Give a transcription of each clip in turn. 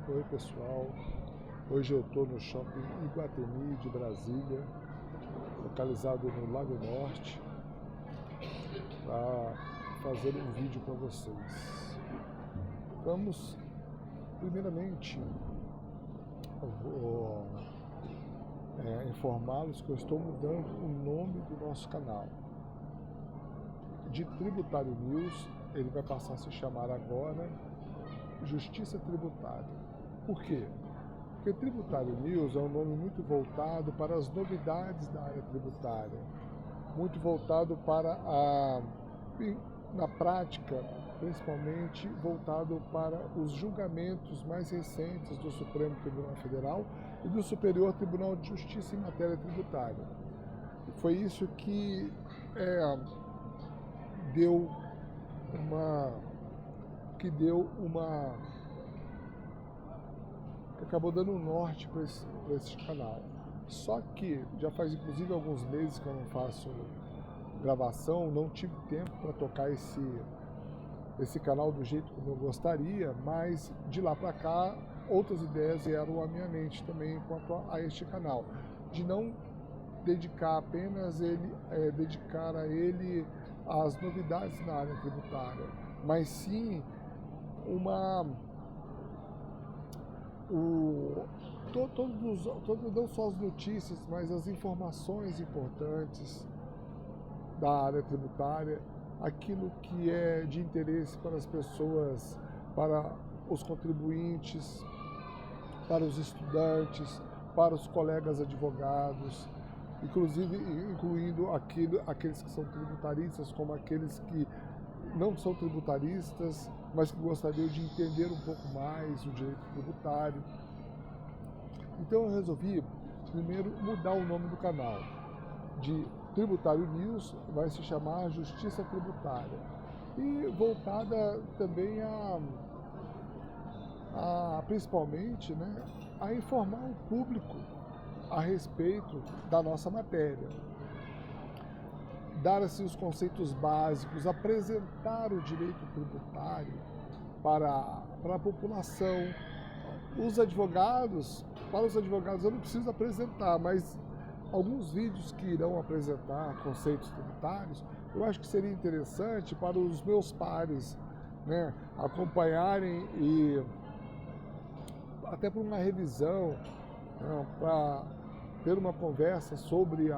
Oi pessoal, hoje eu estou no shopping Iguatemi de Brasília, localizado no Lago Norte, para fazer um vídeo para vocês. Vamos, primeiramente, eu vou informá-los que eu estou mudando o nome do nosso canal. De Tributário News, ele vai passar a se chamar agora Justiça Tributária. Por quê? Porque Tributário News é um nome muito voltado para as novidades da área tributária, muito voltado para na prática, principalmente voltado para os julgamentos mais recentes do Supremo Tribunal Federal e do Superior Tribunal de Justiça em matéria tributária. Foi isso que acabou dando um norte para esse canal. Só que já faz inclusive alguns meses que eu não faço gravação, não tive tempo para tocar esse canal do jeito como eu gostaria, mas de lá para cá outras ideias vieram à minha mente também quanto a este canal, de não dedicar apenas dedicar a ele as novidades na área tributária, mas sim não só as notícias, mas as informações importantes da área tributária, aquilo que é de interesse para as pessoas, para os contribuintes, para os estudantes, para os colegas advogados, incluindo aqueles que são tributaristas, como aqueles que não são tributaristas, mas que gostariam de entender um pouco mais o direito tributário. Então eu resolvi primeiro mudar o nome do canal. De Tributário News vai se chamar Justiça Tributária. E voltada também principalmente, a informar o público a respeito da nossa matéria. Dar assim os conceitos básicos, apresentar o direito tributário para a população. Para os advogados eu não preciso apresentar, mas alguns vídeos que irão apresentar conceitos tributários, eu acho que seria interessante para os meus pares, acompanharem e até para uma revisão, para ter uma conversa sobre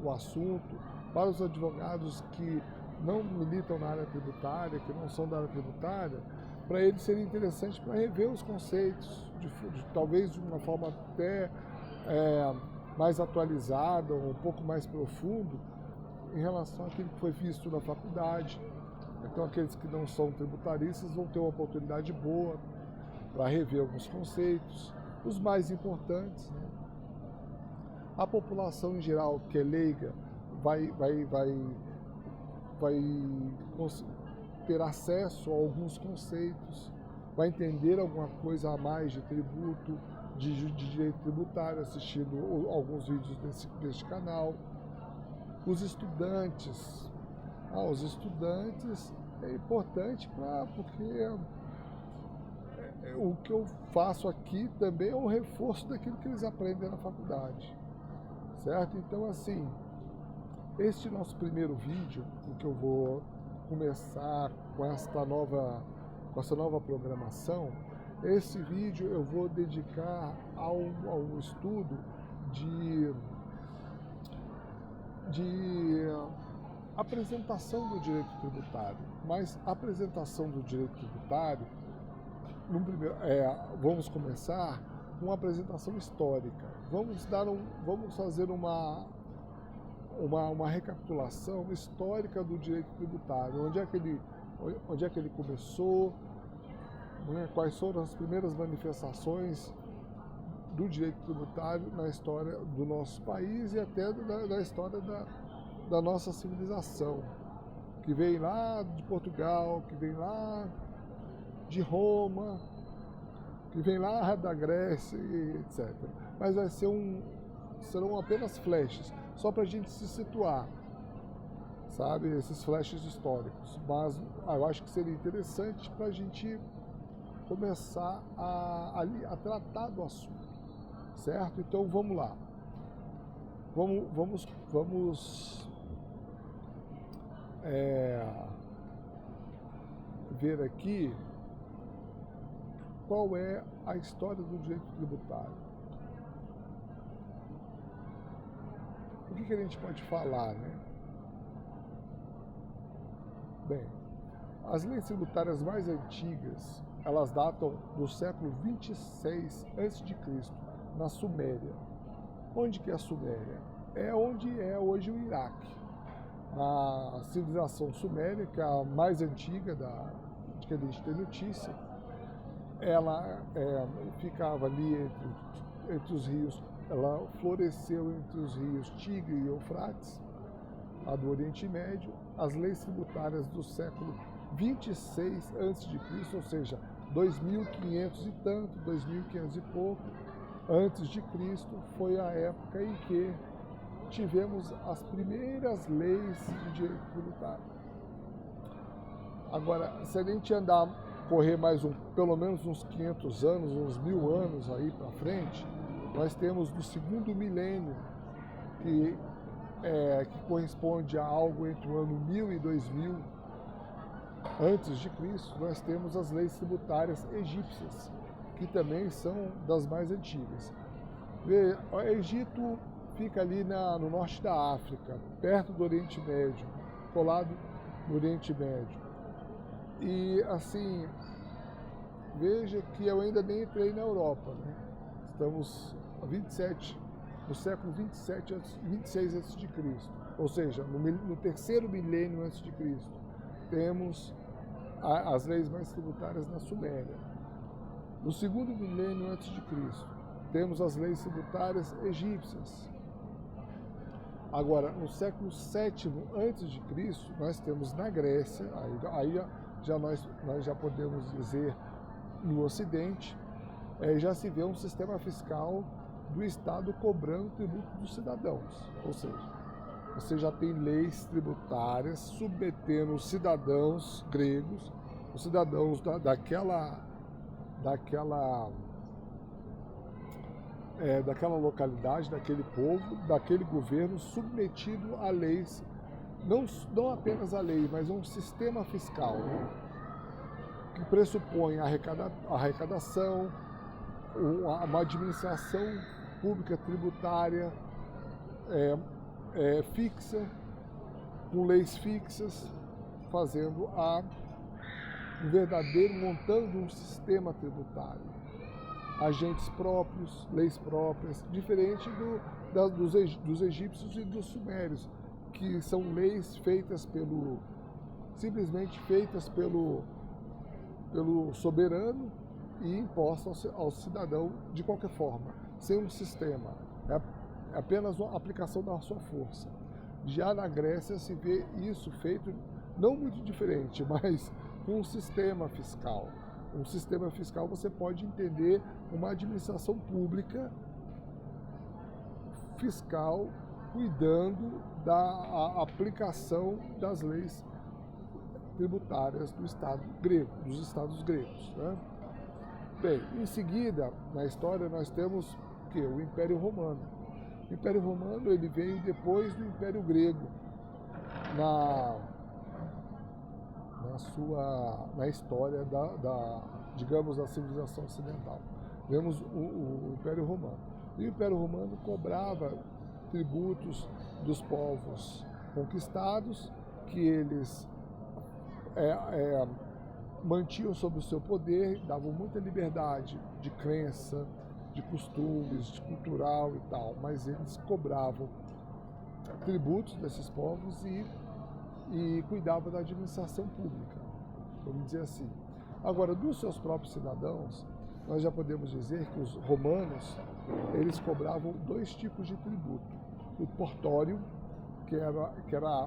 o assunto, para os advogados que não militam na área tributária, que não são da área tributária, para eles seria interessante para rever os conceitos, talvez de uma forma até mais atualizada, um pouco mais profundo, em relação àquilo que foi visto na faculdade. Então aqueles que não são tributaristas vão ter uma oportunidade boa para rever alguns conceitos, os mais importantes. A população em geral, que é leiga, vai ter acesso a alguns conceitos, vai entender alguma coisa a mais de tributo, de direito tributário, assistindo alguns vídeos deste canal. Os estudantes é importante porque o que eu faço aqui também é um reforço daquilo que eles aprendem na faculdade, certo? Então assim, este nosso primeiro vídeo, em que eu vou começar com essa nova programação, esse vídeo eu vou dedicar ao estudo de apresentação do direito tributário. Mas a apresentação do direito tributário, vamos começar com uma apresentação histórica. Vamos fazer uma recapitulação histórica do direito tributário, onde é que ele começou, quais foram as primeiras manifestações do direito tributário na história do nosso país e até da história da nossa civilização, que vem lá de Portugal, que vem lá de Roma, que vem lá da Grécia, etc. Mas serão apenas flashes, só para a gente se situar, sabe, esses flashes históricos. Mas eu acho que seria interessante para a gente começar a tratar do assunto, certo? Então vamos lá. Vamos ver aqui qual é a história do direito tributário. O que a gente pode falar, né? Bem, as leis tributárias mais antigas, elas datam do século 26 a.C., na Suméria. Onde que é a Suméria? É onde é hoje o Iraque. A civilização suméria, que é a mais antiga de que a gente tem notícia, ela ficava ali entre os rios, ela floresceu entre os rios Tigre e Eufrates, a do Oriente Médio. As leis tributárias do século 26 a.C., ou seja, 2500 e tanto, 2500 e pouco, antes de Cristo, foi a época em que tivemos as primeiras leis de direito tributário. Agora, se a gente correr pelo menos uns 500 anos, uns 1000 anos aí para frente, nós temos no segundo milênio, que corresponde a algo entre o ano 1000 e 2000 antes de Cristo, nós temos as leis tributárias egípcias, que também são das mais antigas. O Egito fica ali no norte da África, perto do Oriente Médio, colado no Oriente Médio. E assim, veja que eu ainda nem entrei na Europa, né? Estamos no século 26 a.C., ou seja, no terceiro milênio antes de Cristo, temos as leis mais tributárias na Suméria. No segundo milênio antes de Cristo, temos as leis tributárias egípcias. Agora, no século VII antes de Cristo, nós temos na Grécia, nós já podemos dizer no Ocidente, já se vê um sistema fiscal do Estado cobrando tributo dos cidadãos. Ou seja, você já tem leis tributárias submetendo os cidadãos gregos, os cidadãos daquela localidade, daquele povo, daquele governo, submetido a leis, não apenas a lei, mas a um sistema fiscal, né, que pressupõe a arrecadação, uma administração pública tributária fixa, com leis fixas, fazendo montando um sistema tributário. Agentes próprios, leis próprias, diferente dos egípcios e dos sumérios, que são leis simplesmente feitas pelo soberano e impostas ao cidadão de qualquer forma, sem um sistema. É apenas uma aplicação da sua força. Já na Grécia se vê isso feito não muito diferente, mas com um sistema fiscal. Um sistema fiscal você pode entender uma administração pública fiscal cuidando da aplicação das leis tributárias do Estado grego, dos Estados gregos, né? Bem, em seguida, na história, nós temos o Império Romano. O Império Romano ele veio depois do Império Grego na história digamos, da civilização ocidental. Vemos o Império Romano. E o Império Romano cobrava tributos dos povos conquistados, que eles mantinham sob o seu poder, davam muita liberdade de crença, de costumes, de cultural e tal, mas eles cobravam tributos desses povos e cuidavam da administração pública, vamos dizer assim. Agora, dos seus próprios cidadãos, nós já podemos dizer que os romanos, eles cobravam dois tipos de tributo. O portório, que era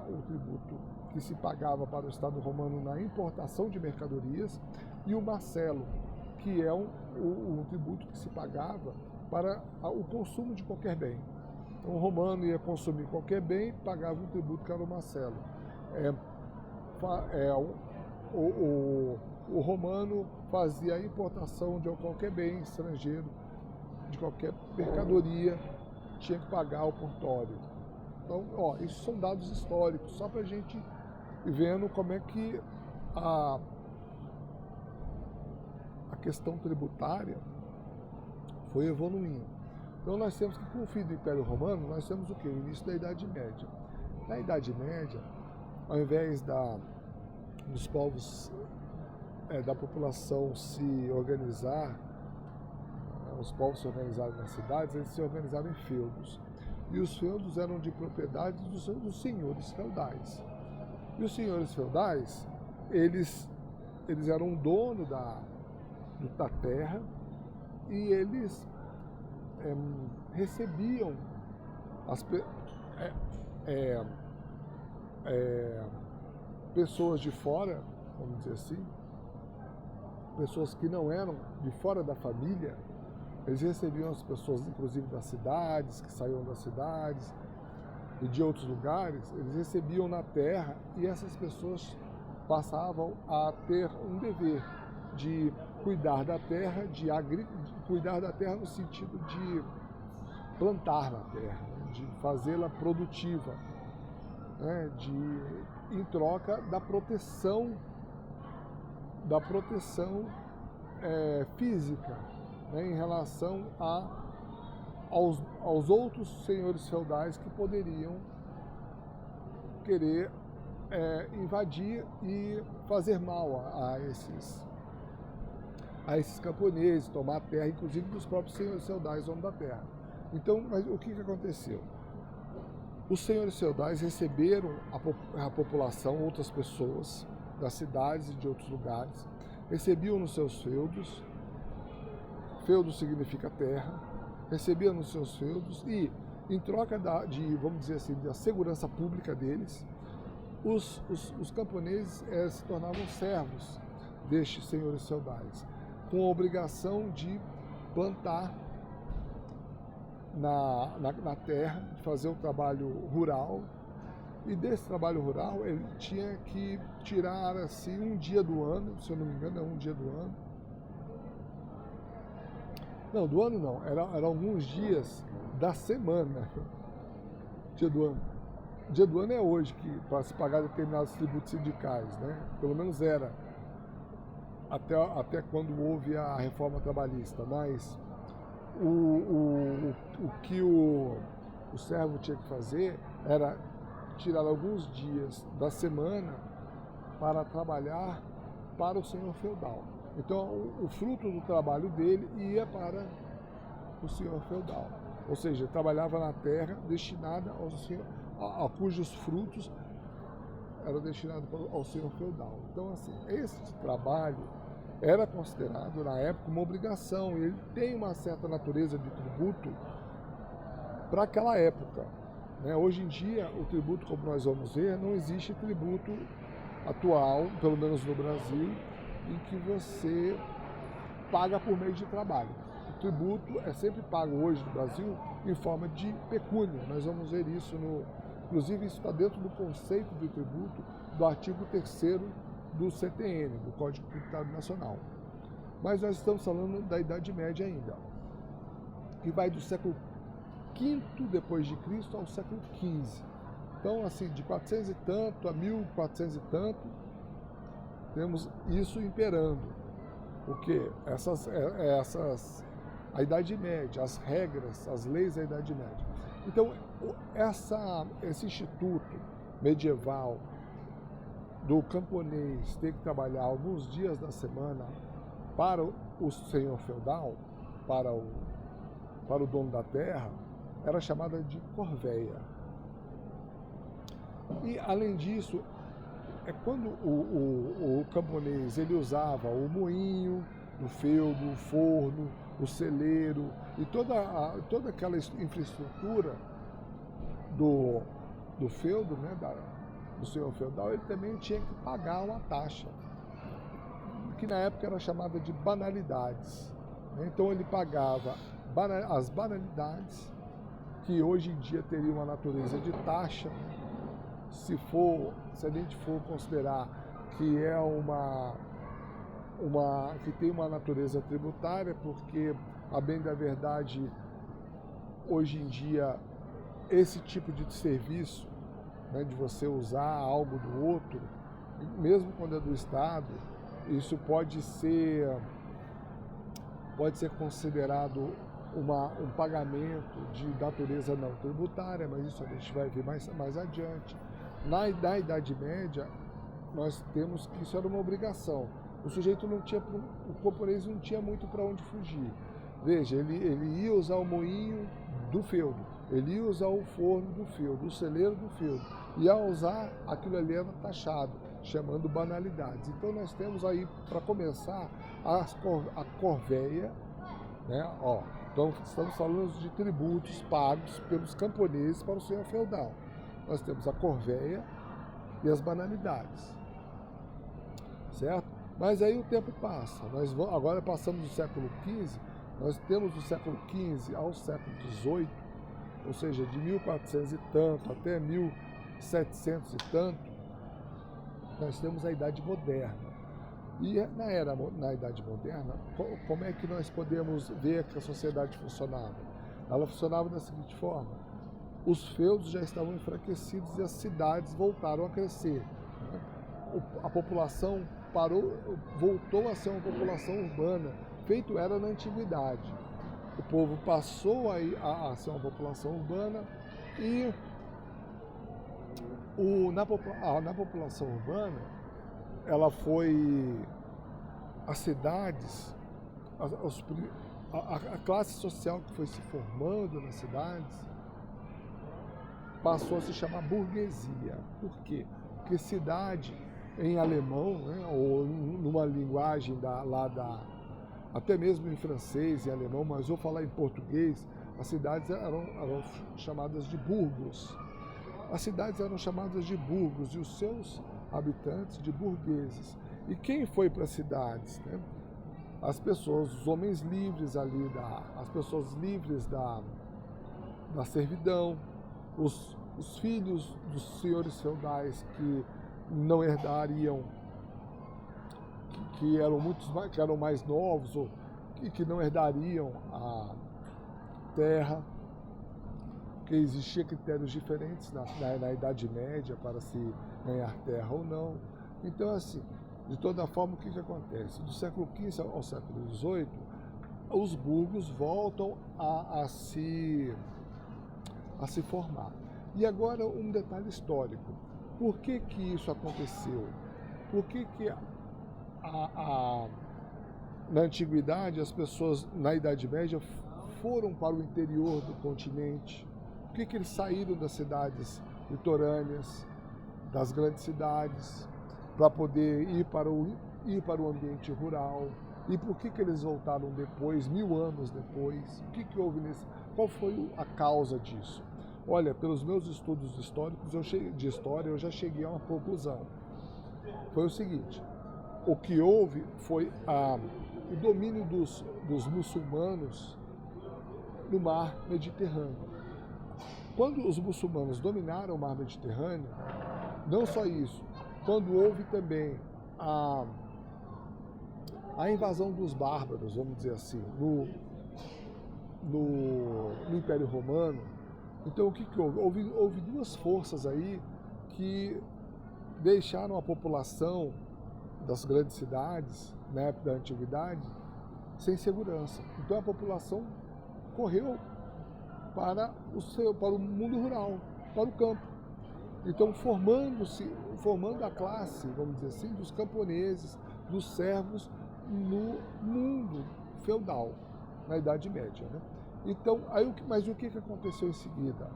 o tributo que se pagava para o Estado romano na importação de mercadorias, e o marcelo, que é o tributo que se pagava para o consumo de qualquer bem. Então, o romano ia consumir qualquer bem, pagava um tributo que era o marcelo. o romano fazia a importação de qualquer bem estrangeiro, de qualquer mercadoria, tinha que pagar o portório. Então, isso são dados históricos, só para a gente ir vendo como é que a questão tributária foi evoluindo. Então nós temos que, com o fim do Império Romano, nós temos o quê? O início da Idade Média. Na Idade Média, ao invés dos povos, da população se organizar, os povos se organizaram nas cidades, eles se organizaram em feudos. E os feudos eram de propriedade dos senhores feudais. E os senhores feudais, eles eram dono da terra e eles recebiam pessoas de fora, vamos dizer assim, pessoas que não eram de fora da família. Eles recebiam as pessoas, inclusive das cidades, que saíam das cidades e de outros lugares, eles recebiam na terra e essas pessoas passavam a ter um dever de cuidar da terra, cuidar da terra no sentido de plantar na terra, de fazê-la produtiva, né, em troca da proteção física, né, em relação aos outros senhores feudais que poderiam querer invadir e fazer mal a esses camponeses, tomar a terra, inclusive dos próprios senhores feudais, donos da terra. Então, mas o que aconteceu? Os senhores feudais receberam a população, outras pessoas das cidades e de outros lugares, recebiam nos seus feudos. Feudo significa terra, recebiam nos seus feudos e, em troca vamos dizer assim, da segurança pública deles, os camponeses se tornavam servos destes senhores feudais, com a obrigação de plantar na terra, de fazer um trabalho rural, e desse trabalho rural ele tinha que tirar assim um dia do ano, se eu não me engano é um dia do ano. Não, do ano não, eram alguns dias da semana. Dia do ano. Dia do ano é hoje, que para se pagar determinados tributos sindicais, né? Pelo menos era. Até quando houve a reforma trabalhista. Mas o que o servo tinha que fazer era tirar alguns dias da semana para trabalhar para o senhor feudal. Então, o fruto do trabalho dele ia para o senhor feudal. Ou seja, trabalhava na terra destinada a cujos frutos eram destinados ao senhor feudal. Então, assim, esse trabalho era considerado, na época, uma obrigação. E ele tem uma certa natureza de tributo para aquela época, né? Hoje em dia, o tributo, como nós vamos ver, não existe tributo atual, pelo menos no Brasil, em que você paga por meio de trabalho. O tributo é sempre pago hoje no Brasil em forma de pecúnia. Nós vamos ver isso inclusive isso está dentro do conceito de tributo do artigo 3º do CTN, do Código Tributário Nacional. Mas nós estamos falando da Idade Média ainda, que vai do século V depois de Cristo ao século XV. Então, assim, de 400 e tanto a 1400 e tanto, temos isso imperando. O quê? A Idade Média, as regras, as leis da Idade Média. Então, esse instituto medieval do camponês ter que trabalhar alguns dias da semana para o senhor feudal, para o dono da terra, era chamada de corvéia. E, além disso, quando o camponês ele usava o moinho, o feudo, o forno, o celeiro e toda aquela infraestrutura do feudo, né, do senhor feudal, ele também tinha que pagar uma taxa, que na época era chamada de banalidades. Então ele pagava as banalidades, que hoje em dia teriam uma natureza de taxa, se a gente for considerar que é que tem uma natureza tributária, porque, a bem da verdade, hoje em dia, esse tipo de serviço, né, de você usar algo do outro, mesmo quando é do Estado, isso pode ser considerado um pagamento de natureza não tributária, mas isso a gente vai ver mais adiante. Na Idade Média, nós temos que isso era uma obrigação. O sujeito não tinha, o camponês não tinha muito para onde fugir. Veja, ele ia usar o moinho do feudo, ele ia usar o forno do feudo, o celeiro do feudo, e ao usar, aquilo ali era taxado, chamando banalidades. Então nós temos aí, para começar, a corvéia, né? Então estamos falando de tributos pagos pelos camponeses para o senhor feudal. Nós temos a corvéia e as banalidades, certo? Mas aí o tempo passa, agora passamos do século XV, nós temos do século XV ao século XVIII, ou seja, de 1400 e tanto até 1700 e tanto, nós temos a Idade Moderna. E na Idade Moderna, como é que nós podemos ver que a sociedade funcionava? Ela funcionava da seguinte forma: os feudos já estavam enfraquecidos e as cidades voltaram a crescer. A população voltou a ser uma população urbana, feito era na Antiguidade. O povo passou a ser uma população urbana e na população urbana, ela foi, as cidades, a classe social que foi se formando nas cidades passou a se chamar burguesia. Por quê? Porque cidade, em alemão, né, ou numa linguagem até mesmo em francês e alemão, mas vou falar em português, as cidades eram chamadas de burgos. As cidades eram chamadas de burgos e os seus habitantes de burgueses. E quem foi para as cidades? Né? As pessoas, os homens livres ali, as pessoas livres da servidão, os filhos dos senhores feudais que não herdariam, que eram mais novos e que não herdariam a terra, porque existiam critérios diferentes na Idade Média para se ganhar terra ou não. Então, assim, de toda forma, o que acontece? Do século XV ao século XVIII, os burgos voltam a se formar. E agora um detalhe histórico. Por que isso aconteceu? Por que na Antiguidade as pessoas, na Idade Média, foram para o interior do continente? Por que eles saíram das cidades litorâneas, das grandes cidades, para poder ir para o ambiente rural? E por que eles voltaram depois, 1000 anos depois? O que houve qual foi a causa disso? Olha, pelos meus estudos históricos, de história, eu já cheguei a uma conclusão. Foi o seguinte: o que houve foi o domínio dos muçulmanos no mar Mediterrâneo. Quando os muçulmanos dominaram o mar Mediterrâneo, não só isso, quando houve também a invasão dos bárbaros, vamos dizer assim, no Império Romano, então o que houve? Houve duas forças aí que deixaram a população das grandes cidades, na época da Antiguidade, sem segurança. Então a população correu para o mundo rural, para o campo. Então formando a classe, vamos dizer assim, dos camponeses, dos servos no mundo feudal, na Idade Média, né? Então, mas o que aconteceu em seguida?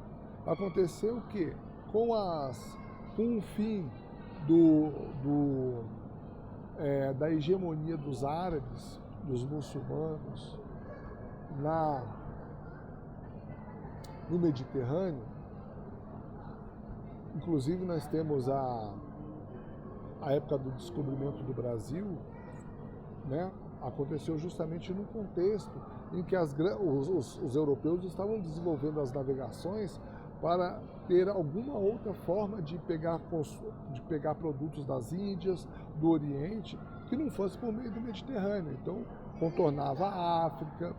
Aconteceu que com o fim da hegemonia dos árabes, dos muçulmanos no Mediterrâneo, inclusive nós temos a época do descobrimento do Brasil, né? Aconteceu justamente no contexto em que os europeus estavam desenvolvendo as navegações para ter alguma outra forma de pegar produtos das Índias, do Oriente, que não fosse por meio do Mediterrâneo. Então, contornava a África,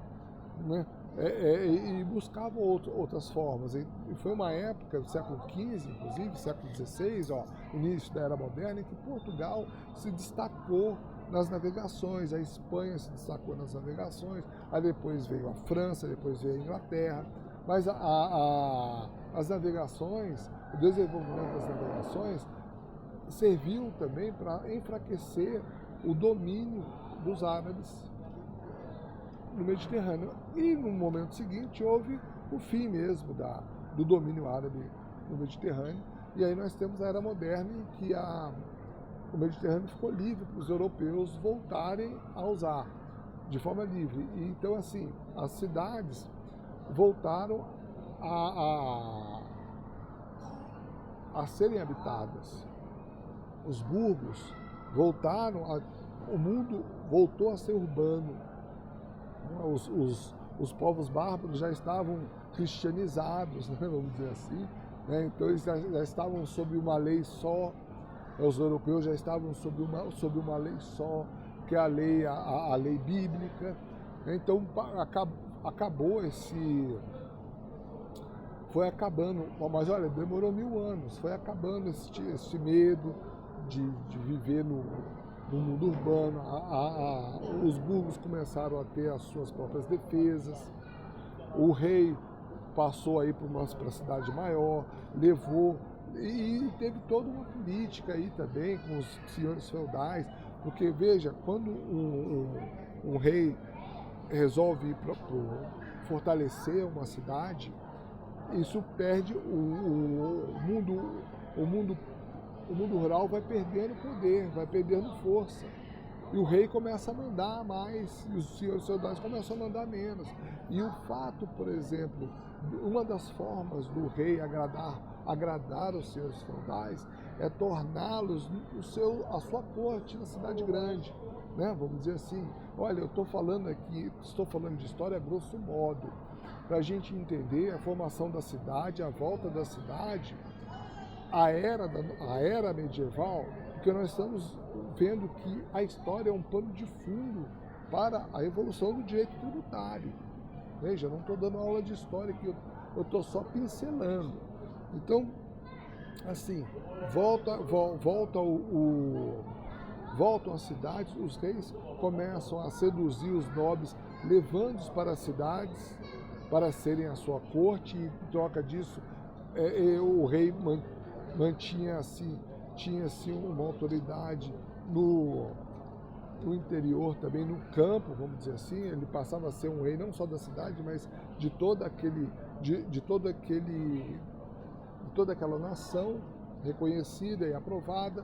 né? E buscava outras formas. E foi uma época do século XV, inclusive, século XVI, início da Era Moderna, em que Portugal se destacou nas navegações, a Espanha se destacou nas navegações, aí depois veio a França, depois veio a Inglaterra, mas as navegações, o desenvolvimento das navegações serviu também para enfraquecer o domínio dos árabes no Mediterrâneo. E no momento seguinte houve o fim mesmo do domínio árabe no Mediterrâneo, e aí nós temos a Era Moderna em que o Mediterrâneo ficou livre para os europeus voltarem a usar de forma livre. E, então, assim, as cidades voltaram a serem habitadas. Os burgos voltaram, o mundo voltou a ser urbano. Os povos bárbaros já estavam cristianizados, né, vamos dizer assim, né? Então eles já estavam sob uma lei só. Os europeus já estavam sob uma lei só, que é a lei bíblica. Então acabou foi acabando, mas olha, demorou 1000 anos, foi acabando esse medo de viver no mundo urbano. Os burgos começaram a ter as suas próprias defesas, o rei passou aí para uma cidade maior, levou. E teve toda uma política aí também com os senhores feudais, porque veja, quando um rei resolve ir para fortalecer uma cidade, isso perde o mundo rural vai perdendo poder, vai perdendo força. E o rei começa a mandar mais, e os senhores feudais começam a mandar menos. E o fato, por exemplo, uma das formas do rei agradar os senhores feudais é torná-los a sua corte na cidade grande, né? Vamos dizer assim, olha, eu estou falando de história a grosso modo, para a gente entender a formação da cidade, a volta da cidade, a era medieval, porque nós estamos vendo que a história é um pano de fundo para a evolução do direito tributário. Veja, eu não estou dando aula de história aqui, eu estou só pincelando. Então, assim, voltam as cidades, os reis começam a seduzir os nobres, levando-os para as cidades para serem a sua corte, e em troca disso o rei tinha uma autoridade no interior também, no campo, vamos dizer assim. Ele passava a ser um rei não só da cidade, mas de toda aquela nação reconhecida e aprovada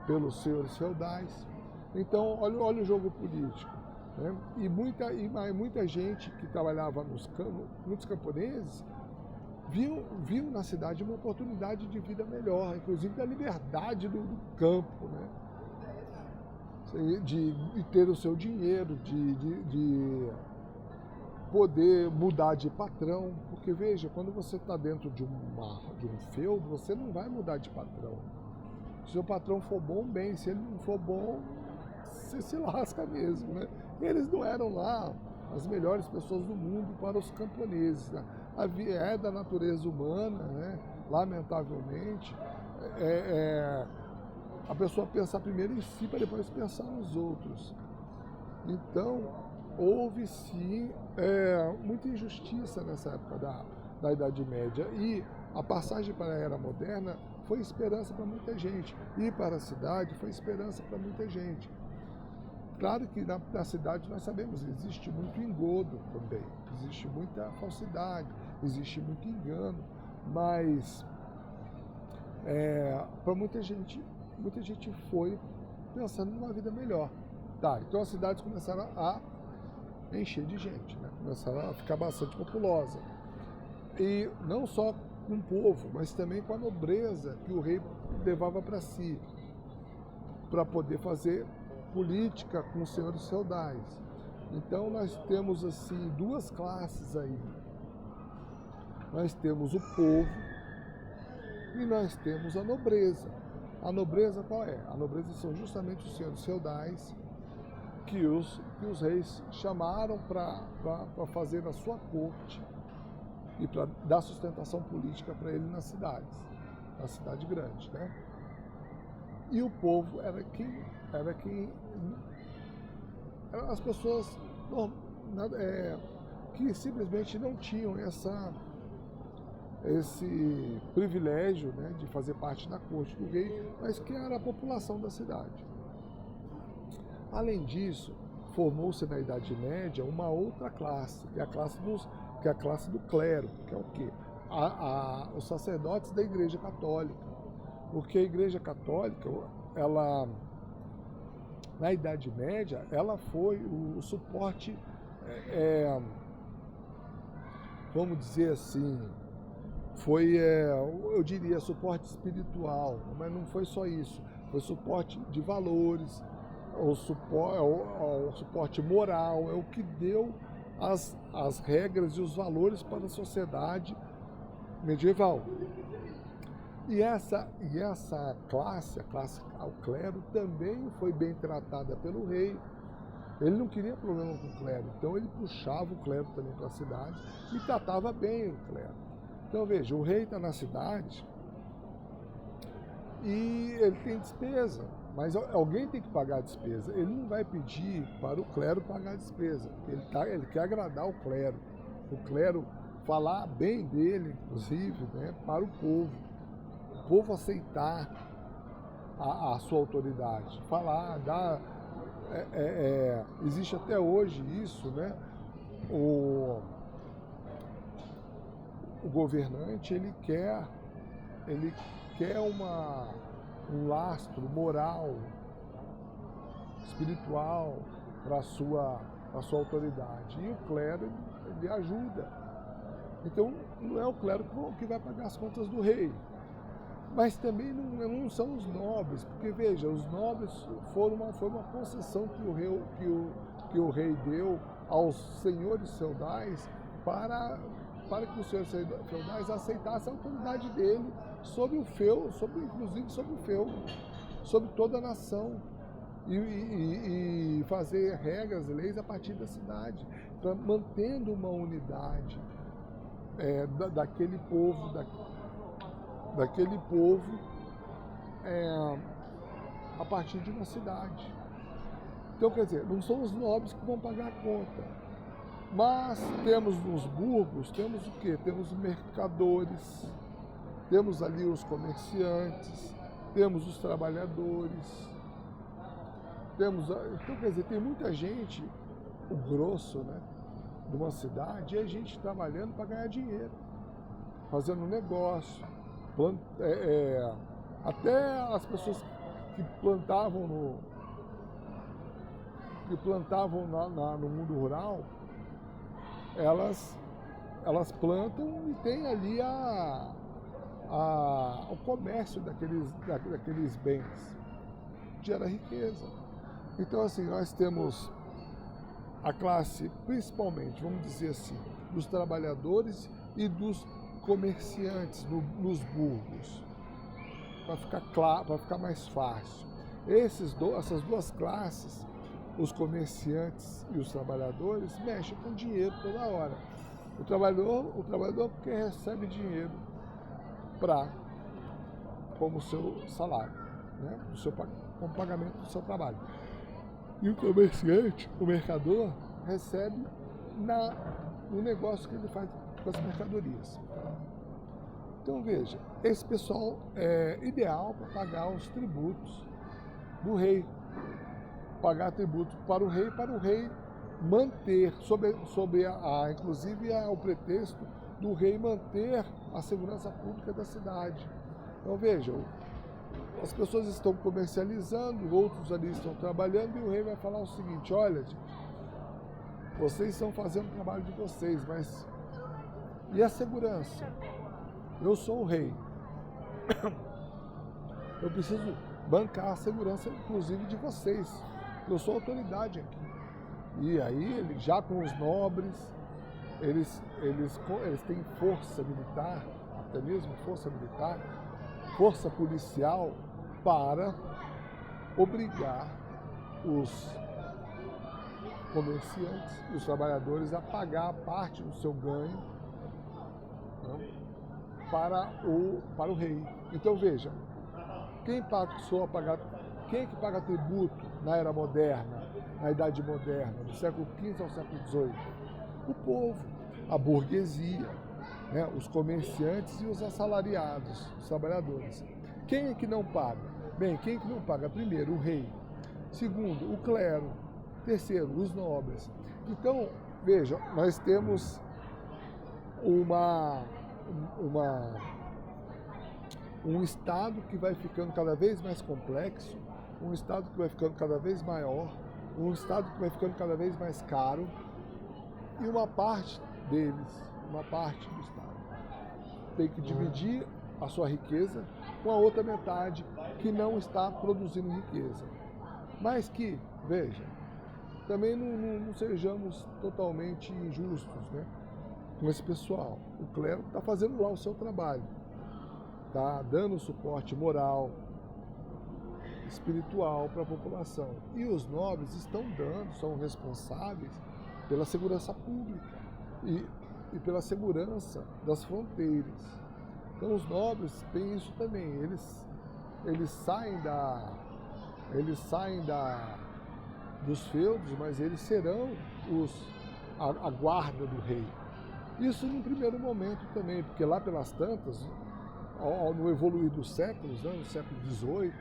pelos senhores feudais. Então, olha o jogo político, né? E muita gente que trabalhava muitos camponeses, viu na cidade uma oportunidade de vida melhor, inclusive da liberdade do campo, né? De ter o seu dinheiro, de poder mudar de patrão, porque veja, quando você está dentro de um feudo, você não vai mudar de patrão. Se o seu patrão for bom, bem, se ele não for bom, você se lasca mesmo, né? Eles não eram lá as melhores pessoas do mundo para os camponeses, né? É da natureza humana, né? Lamentavelmente, a pessoa pensar primeiro em si para depois pensar nos outros. Então, houve sim muita injustiça nessa época da Idade Média, e a passagem para a Era Moderna foi esperança para muita gente, e para a cidade foi esperança para muita gente. Claro que na cidade nós sabemos, existe muito engodo também, existe muita falsidade, existe muito engano, mas para muita gente foi pensando numa vida melhor. Tá, então as cidades começaram a encher de gente, né? Começaram a ficar bastante populosa. E não só com o povo, mas também com a nobreza que o rei levava para si, para poder fazer política com os senhores feudais. Então nós temos assim duas classes aí. Nós temos o povo e nós temos a nobreza. A nobreza qual é? A nobreza são justamente os senhores feudais que os reis chamaram para fazer a sua corte e para dar sustentação política para ele na cidade grande, né? E o povo eram as pessoas que simplesmente não tinham esse privilégio, né, de fazer parte da corte do rei, mas que era a população da cidade. Além disso, formou-se na Idade Média uma outra classe, que é a classe do clero, que é o quê? Os sacerdotes da Igreja Católica. Porque a Igreja Católica, ela, na Idade Média, ela foi o suporte, vamos dizer assim, foi, eu diria, suporte espiritual, mas não foi só isso, foi suporte de valores, o suporte moral, é o que deu as regras e os valores para a sociedade medieval. E essa classe, a classe ao clero, também foi bem tratada pelo rei. Ele não queria problema com o clero, então ele puxava o clero também para a cidade e tratava bem o clero. Então veja, o rei está na cidade e ele tem despesa, mas alguém tem que pagar a despesa. Ele não vai pedir para o clero pagar a despesa, ele quer agradar o clero falar bem dele, inclusive, né, para o povo aceitar a sua autoridade, falar, dar. Existe até hoje isso, né? O governante ele quer um lastro moral, espiritual para a sua autoridade. E o clero ele ajuda. Então não é o clero que vai pagar as contas do rei. Mas também não são os nobres, porque veja, os nobres foi uma concessão que o rei deu aos senhores feudais para que os senhores feudais aceitassem a autoridade dele sobre inclusive sobre o feudo, sobre toda a nação, e fazer regras e leis a partir da cidade, mantendo uma unidade daquele povo, a partir de uma cidade. Então, quer dizer, não são os nobres que vão pagar a conta, mas temos nos burgos, temos o quê? Temos mercadores, temos ali os comerciantes, temos os trabalhadores, então, quer dizer, tem muita gente, o grosso, né, de uma cidade, é gente trabalhando para ganhar dinheiro, fazendo negócio. Até as pessoas que plantavam no mundo rural, elas plantam e tem ali o comércio daqueles bens, gera riqueza. Então assim, nós temos a classe, principalmente, vamos dizer assim, dos trabalhadores e dos comerciantes nos burgos, para ficar claro, para ficar mais fácil. Essas duas classes, os comerciantes e os trabalhadores, mexem com dinheiro toda hora. O trabalhador porque recebe dinheiro como seu salário, né, como pagamento do seu trabalho. E o comerciante, o mercador, recebe no negócio que ele faz com as mercadorias. Então veja, esse pessoal é ideal para pagar os tributos do rei, pagar tributo para o rei manter, inclusive o pretexto do rei manter a segurança pública da cidade. Então veja, as pessoas estão comercializando, outros ali estão trabalhando e o rei vai falar o seguinte: olha, vocês estão fazendo o trabalho de vocês, mas e a segurança? Eu sou o rei. Eu preciso bancar a segurança, inclusive, de vocês. Eu sou a autoridade aqui. E aí, já com os nobres, eles têm força militar, até mesmo força militar, força policial, para obrigar os comerciantes e os trabalhadores a pagar parte do seu ganho, né, para o rei. Então veja, quem é que paga tributo na era moderna, na Idade Moderna, do século XV ao século XVIII? O povo, a burguesia, né, os comerciantes e os assalariados, os trabalhadores. Quem é que não paga? Bem, quem é que não paga? Primeiro, o rei. Segundo, o clero. Terceiro, os nobres. Então, veja, nós temos um Estado que vai ficando cada vez mais complexo, um Estado que vai ficando cada vez maior, um Estado que vai ficando cada vez mais caro, e uma parte deles, uma parte do Estado, tem que dividir a sua riqueza com a outra metade que não está produzindo riqueza. Mas que, veja, também não sejamos totalmente injustos, né, com esse pessoal. O clero está fazendo lá o seu trabalho, está dando suporte moral, espiritual para a população. E os nobres estão são responsáveis pela segurança pública e pela segurança das fronteiras. Então os nobres têm isso também, eles saem dos feudos, mas eles serão a guarda do rei. Isso num primeiro momento também, porque lá pelas tantas, no evoluir dos séculos, né, no século XVIII,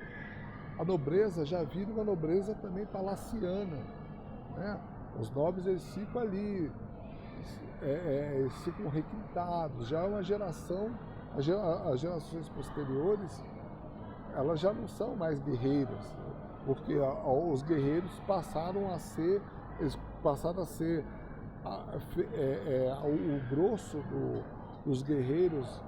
a nobreza já vira uma nobreza também palaciana, né? Os nobres eles ficam ali, eles ficam requintados. Já é uma geração, as gerações posteriores, elas já não são mais guerreiras, porque os guerreiros passaram a ser o grosso dos guerreiros,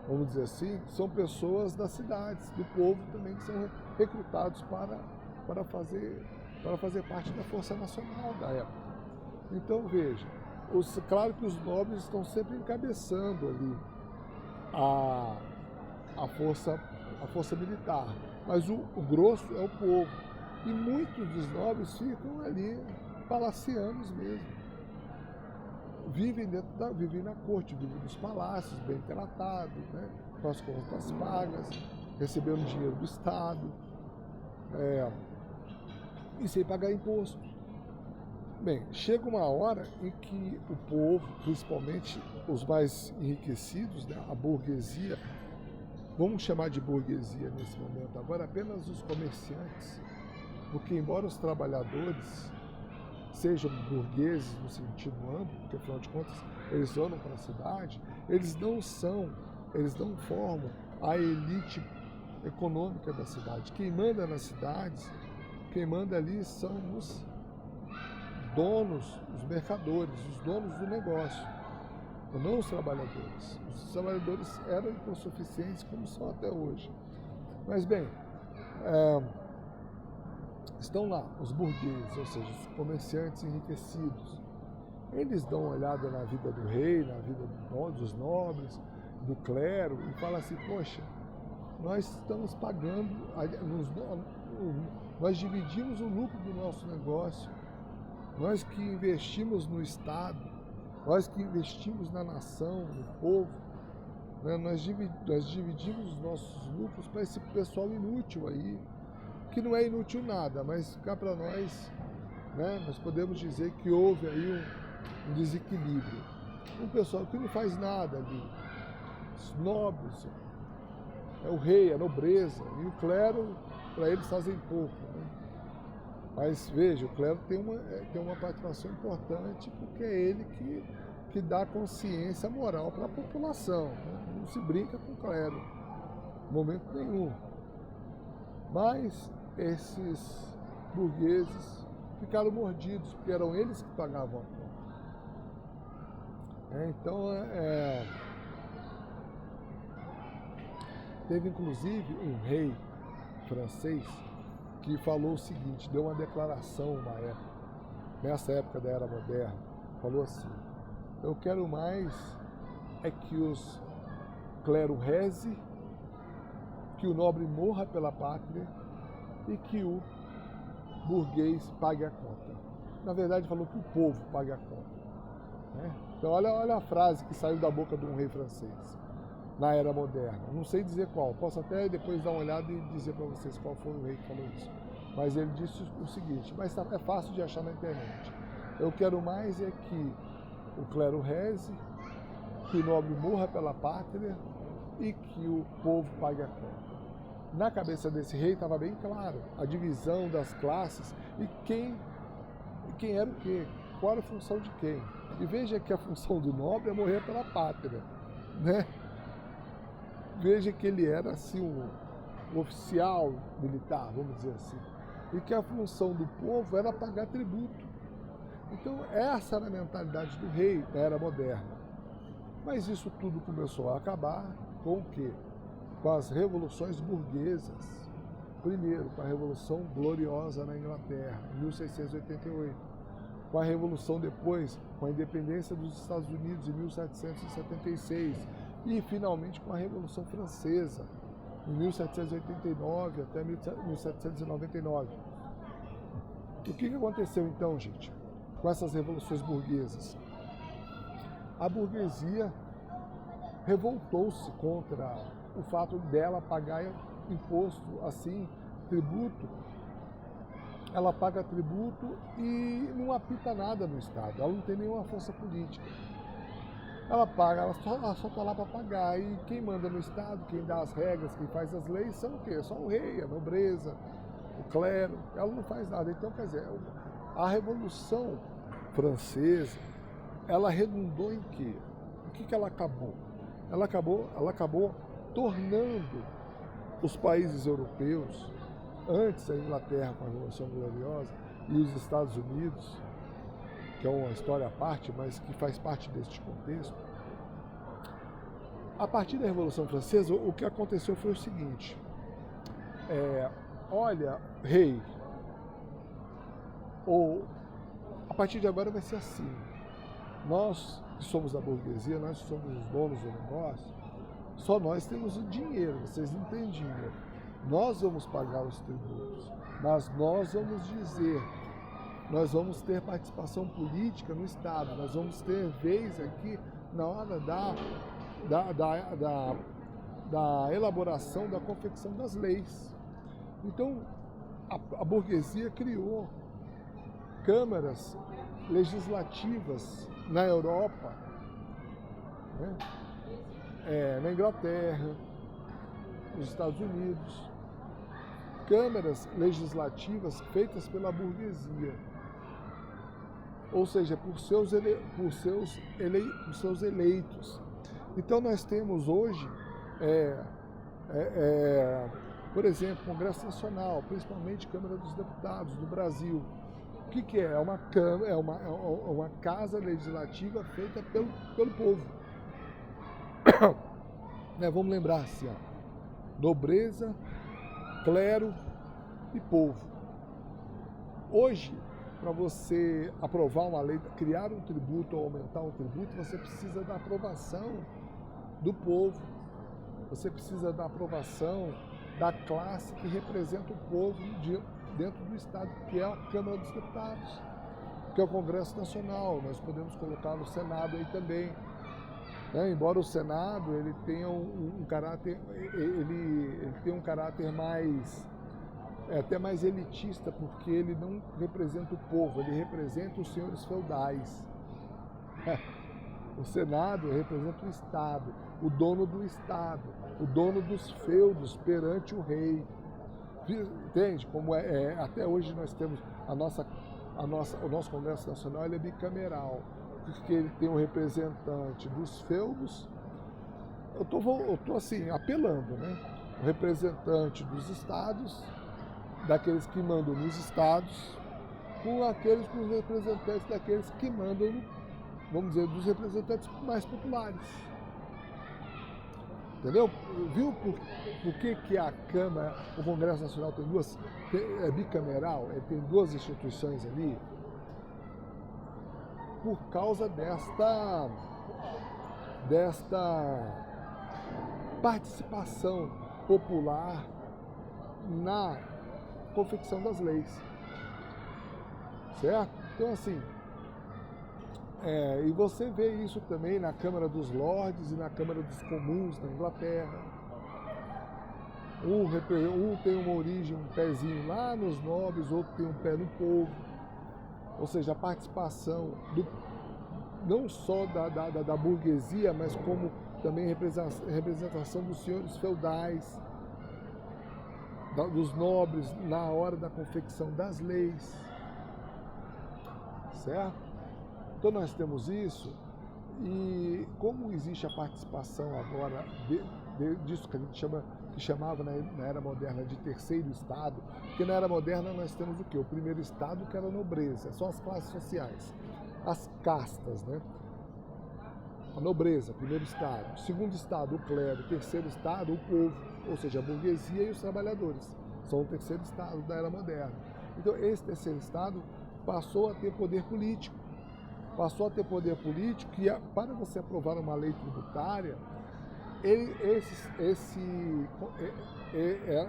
vamos dizer assim, são pessoas das cidades, do povo também, que são recrutados para fazer parte da Força Nacional da época. Então veja, claro que os nobres estão sempre encabeçando ali a força militar, mas o grosso é o povo. E muitos dos nobres ficam ali palacianos mesmo. Vivem na corte, vivem nos palácios, bem tratados, né, com as contas pagas, recebendo dinheiro do Estado, e sem pagar imposto. Bem, chega uma hora em que o povo, principalmente os mais enriquecidos, né, a burguesia, vamos chamar de burguesia nesse momento agora apenas os comerciantes, porque embora os trabalhadores sejam burgueses no sentido amplo, porque afinal de contas eles andam para a cidade, eles não formam a elite econômica da cidade. Quem manda nas cidades, quem manda ali são os donos, os mercadores, os donos do negócio, não os trabalhadores. Os trabalhadores eram insuficientes como são até hoje. Mas bem, estão lá os burgueses, ou seja, os comerciantes enriquecidos. Eles dão uma olhada na vida do rei, na vida dos nobres, do clero, e falam assim, poxa, nós estamos pagando, nós dividimos o lucro do nosso negócio, nós que investimos no Estado, nós que investimos na nação, no povo, né, nós dividimos os nossos lucros para esse pessoal inútil aí, que não é inútil nada, mas cá para nós, né, nós podemos dizer que houve aí um desequilíbrio. Um pessoal que não faz nada ali, os nobres, é o rei, a nobreza, e o clero, para eles fazem pouco, né? Mas veja, o clero tem uma participação importante, porque é ele que dá consciência moral para a população, né? Não se brinca com o clero, em momento nenhum. Mas esses burgueses ficaram mordidos, porque eram eles que pagavam a conta. Então, teve inclusive um rei francês que falou o seguinte, deu uma declaração nessa época da Era Moderna, falou assim, eu quero mais que os clero reze, que o nobre morra pela pátria e que o burguês pague a conta. Na verdade, falou que o povo pague a conta, né? Então, olha a frase que saiu da boca de um rei francês na era moderna. Não sei dizer qual, posso até depois dar uma olhada e dizer para vocês qual foi o rei que falou isso. Mas ele disse o seguinte, mas é fácil de achar na internet. Eu quero mais é que o clero reze, que o nobre morra pela pátria e que o povo pague a conta. Na cabeça desse rei estava bem claro a divisão das classes e quem era o quê, qual era a função de quem. E veja que a função do nobre é morrer pela pátria, né? Veja que ele era assim um oficial militar, vamos dizer assim, e que a função do povo era pagar tributo. Então essa era a mentalidade do rei da era moderna. Mas isso tudo começou a acabar com o quê? Com as revoluções burguesas. Primeiro, com a Revolução Gloriosa na Inglaterra, em 1688. Com a Revolução depois, com a independência dos Estados Unidos em 1776. E, finalmente, com a Revolução Francesa, em 1789 até 1799. O que aconteceu, então, gente, com essas revoluções burguesas? A burguesia revoltou-se contra o fato dela pagar imposto, assim, tributo. Ela paga tributo e não apita nada no Estado, ela não tem nenhuma força política. Ela paga, ela só está lá para pagar. E quem manda no Estado, quem dá as regras, quem faz as leis, são o quê? Só o rei, a nobreza, o clero. Ela não faz nada. Então, quer dizer, a Revolução Francesa, ela redundou em quê? O que ela acabou? Ela acabou tornando os países europeus, antes a Inglaterra com a Revolução Gloriosa e os Estados Unidos, que é uma história à parte, mas que faz parte deste contexto. A partir da Revolução Francesa, o que aconteceu foi o seguinte, olha, rei, ou a partir de agora vai ser assim, nós que somos da burguesia, nós que somos os donos do negócio, só nós temos o dinheiro, vocês não têm dinheiro. Nós vamos pagar os tributos, mas nós vamos dizer, nós vamos ter participação política no Estado, nós vamos ter vez aqui na hora da elaboração, da confecção das leis. Então, a burguesia criou câmaras legislativas na Europa, né? Na Inglaterra, nos Estados Unidos, câmaras legislativas feitas pela burguesia, ou seja, por seus eleitos. Então nós temos hoje, por exemplo, Congresso Nacional, principalmente Câmara dos Deputados do Brasil. O que é? É uma casa legislativa feita pelo povo. Vamos lembrar assim, nobreza, clero e povo. Hoje, para você aprovar uma lei, criar um tributo ou aumentar um tributo, você precisa da aprovação do povo, você precisa da aprovação da classe que representa o povo dentro do Estado, que é a Câmara dos Deputados, que é o Congresso Nacional. Nós podemos colocar no Senado aí também. Embora o Senado ele tenha um caráter, ele tem um caráter mais, até mais elitista, porque ele não representa o povo, ele representa os senhores feudais. O Senado representa o Estado, o dono do Estado, o dono dos feudos perante o rei. Entende? Como até hoje nós temos o nosso Congresso Nacional, ele é bicameral, porque ele tem um representante dos feudos, eu tô assim, apelando, né? O representante dos estados, daqueles que mandam nos estados, com os representantes daqueles que mandam, vamos dizer, dos representantes mais populares. Entendeu? Viu por que a Câmara, o Congresso Nacional é bicameral, tem duas instituições ali? Por causa desta participação popular na confecção das leis, certo? Então, assim, e você vê isso também na Câmara dos Lordes e na Câmara dos Comuns na Inglaterra. Um tem uma origem, um pezinho lá nos nobres, outro tem um pé no povo. Ou seja, a participação não só da burguesia, mas como também representação dos senhores feudais, dos nobres na hora da confecção das leis, certo? Então nós temos isso, e como existe a participação agora disso que a gente chamava na Era Moderna de terceiro estado, porque na Era Moderna nós temos o quê? O primeiro estado, que era a nobreza, são as classes sociais, as castas, né? A nobreza, primeiro estado. Segundo estado, o clero. Terceiro estado, o povo, ou seja, a burguesia e os trabalhadores. São o terceiro estado da Era Moderna. Então, esse terceiro estado passou a ter poder político. Passou a ter poder político e, para você aprovar uma lei tributária,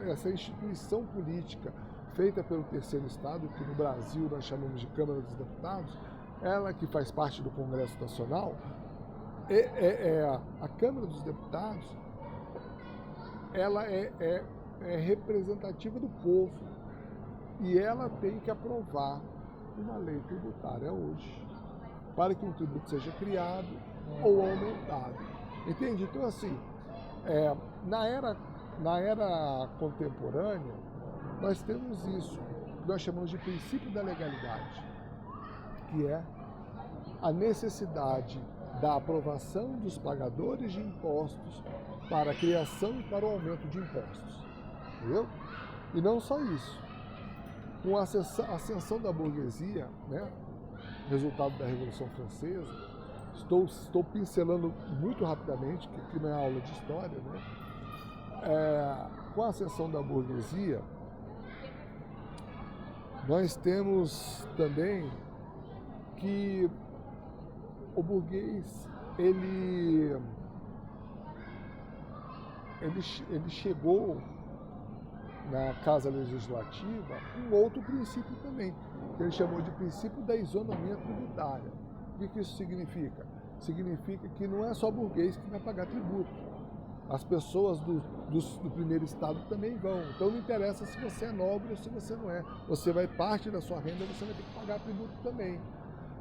essa instituição política feita pelo terceiro estado, que no Brasil nós chamamos de Câmara dos Deputados, ela que faz parte do Congresso Nacional, a Câmara dos Deputados, ela é representativa do povo e ela tem que aprovar uma lei tributária hoje para que um tributo seja criado ou aumentado. Entende? Então, assim, na era contemporânea, nós temos isso, que nós chamamos de princípio da legalidade, que é a necessidade da aprovação dos pagadores de impostos para a criação e para o aumento de impostos. Entendeu? E não só isso. Com a ascensão da burguesia, né, resultado da Revolução Francesa, estou pincelando muito rapidamente, que aqui não é aula de história, né? Com a ascensão da burguesia, nós temos também que o burguês, ele chegou na Casa Legislativa um outro princípio também, que ele chamou de princípio da isonomia tributária. O que isso significa? Significa que não é só burguês que vai pagar tributo. As pessoas do primeiro estado também vão. Então não interessa se você é nobre ou se você não é. Você vai, parte da sua renda, você vai ter que pagar tributo também.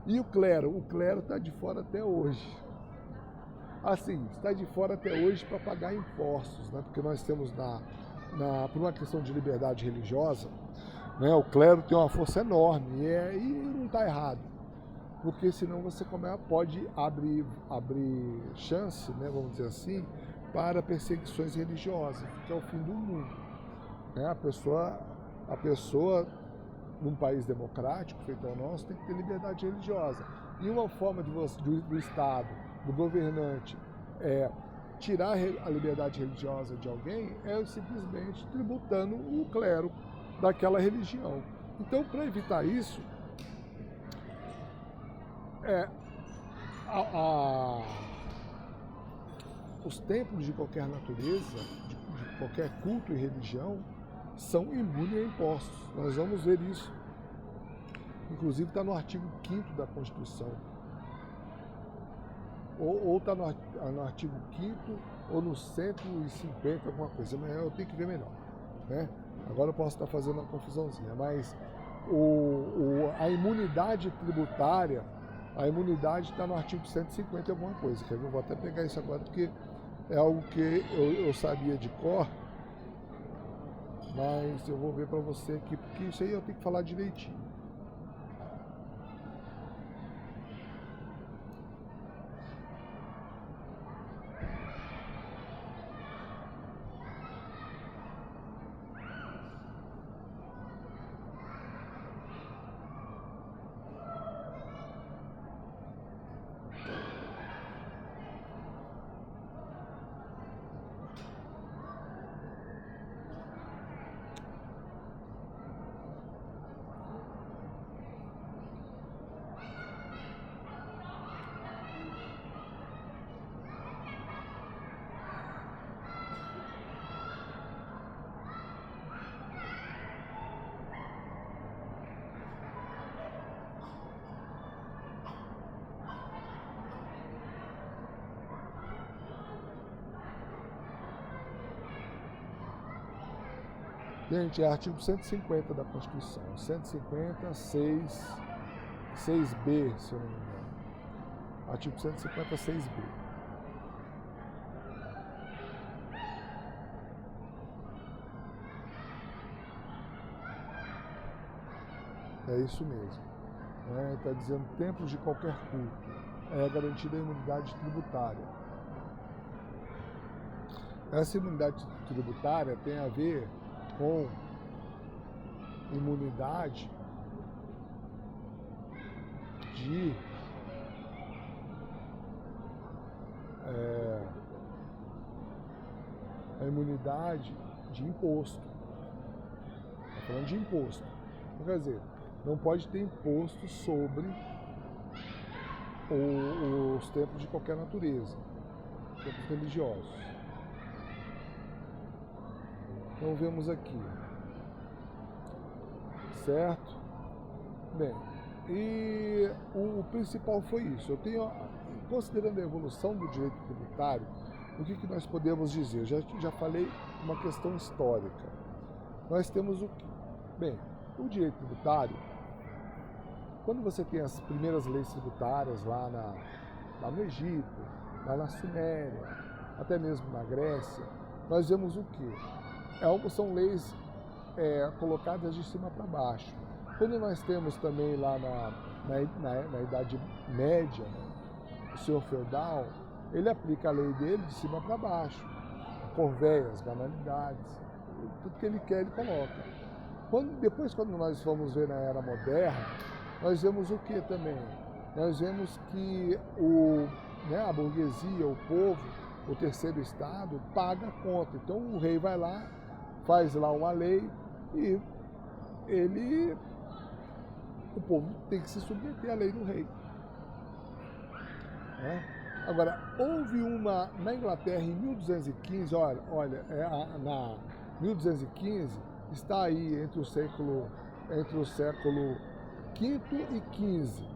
E o clero? O clero está de fora até hoje. Assim, está de fora até hoje para pagar impostos, né? Porque nós temos, por uma questão de liberdade religiosa, né, o clero tem uma força enorme e não está errado. Porque senão você pode abrir chance, né, vamos dizer assim, para perseguições religiosas, que é o fim do mundo. Né? A pessoa, num país democrático, feito ao nosso, tem que ter liberdade religiosa. E uma forma do Estado, do governante, tirar a liberdade religiosa de alguém é simplesmente tributando o clero daquela religião. Então, para evitar isso, os templos de qualquer natureza, de qualquer culto e religião, são imunes a impostos. Nós vamos ver isso. Inclusive está no artigo 5º da Constituição. Ou está no artigo 5º ou no 150, alguma coisa. Mas eu tenho que ver melhor. Né? Agora eu posso estar fazendo uma confusãozinha. Mas a imunidade tributária, a imunidade está no artigo 150 e alguma coisa. Eu vou até pegar isso agora porque é algo que eu sabia de cor, mas eu vou ver para você aqui, porque isso aí eu tenho que falar direitinho. Gente, é artigo 150 da Constituição, 150, 6b, se eu não me engano. Artigo 150, 6b. É isso mesmo. Está dizendo templos de qualquer culto. É garantida a imunidade tributária. Essa imunidade tributária tem a ver com imunidade de a imunidade de imposto. Estou falando de imposto. Quer dizer, não pode ter imposto sobre os templos de qualquer natureza, templos religiosos. Então vemos aqui, certo? Bem, e o principal foi isso. Eu tenho, considerando a evolução do direito tributário, o que nós podemos dizer? Já falei uma questão histórica. Nós temos o quê? Bem, o direito tributário, quando você tem as primeiras leis tributárias lá no Egito, lá na Suméria, até mesmo na Grécia, nós vemos o quê? São leis colocadas de cima para baixo. Quando nós temos também lá na Idade Média, o senhor feudal, ele aplica a lei dele de cima para baixo, corveias, banalidades, tudo que ele quer ele coloca. Depois, quando nós vamos ver na Era Moderna, nós vemos o que também? Nós vemos que a burguesia, o povo, o terceiro estado, paga a conta. Então o rei vai lá, faz lá uma lei e o povo tem que se submeter à lei do rei. Agora, houve na Inglaterra em 1215, olha, na 1215 está aí entre o século V e XV,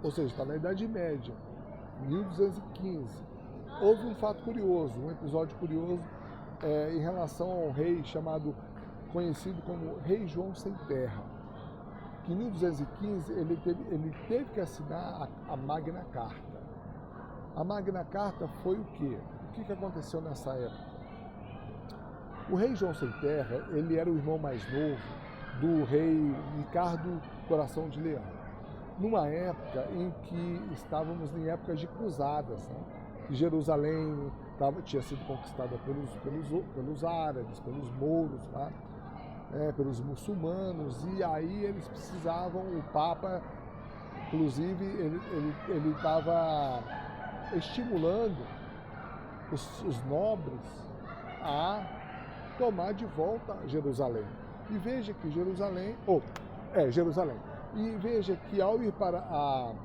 ou seja, está na Idade Média, 1215. Houve um fato curioso, um episódio curioso em relação a um rei conhecido como Rei João Sem Terra, que em 1215 ele teve que assinar a Magna Carta. A Magna Carta foi o quê? O que aconteceu nessa época? O Rei João Sem Terra, ele era o irmão mais novo do rei Ricardo Coração de Leão, numa época em que estávamos em épocas de cruzadas, né? Jerusalém tinha sido conquistada pelos árabes, pelos mouros, tá? Pelos muçulmanos, e aí eles precisavam, o Papa, inclusive, ele estava estimulando os nobres a tomar de volta Jerusalém. E veja que Jerusalém, e veja que ao ir para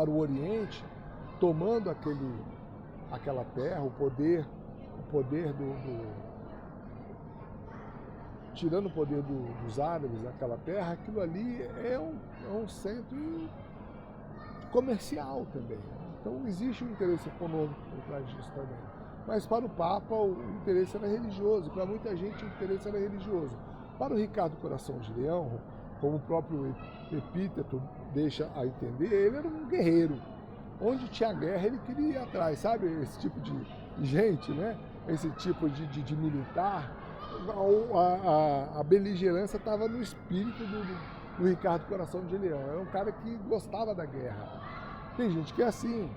o Oriente, tomando aquela terra, tirando o poder dos árabes daquela terra, aquilo ali é um centro comercial também. Então existe um interesse econômico por trás disso também. Mas para o Papa o interesse era religioso, para muita gente o interesse era religioso. Para o Ricardo Coração de Leão, como o próprio epíteto deixa a entender, ele era um guerreiro. Onde tinha guerra ele queria ir atrás, sabe? Esse tipo de gente, né? Esse tipo de militar. A beligerância estava no espírito do Ricardo Coração de Leão. Era um cara que gostava da guerra. Tem gente que é assim,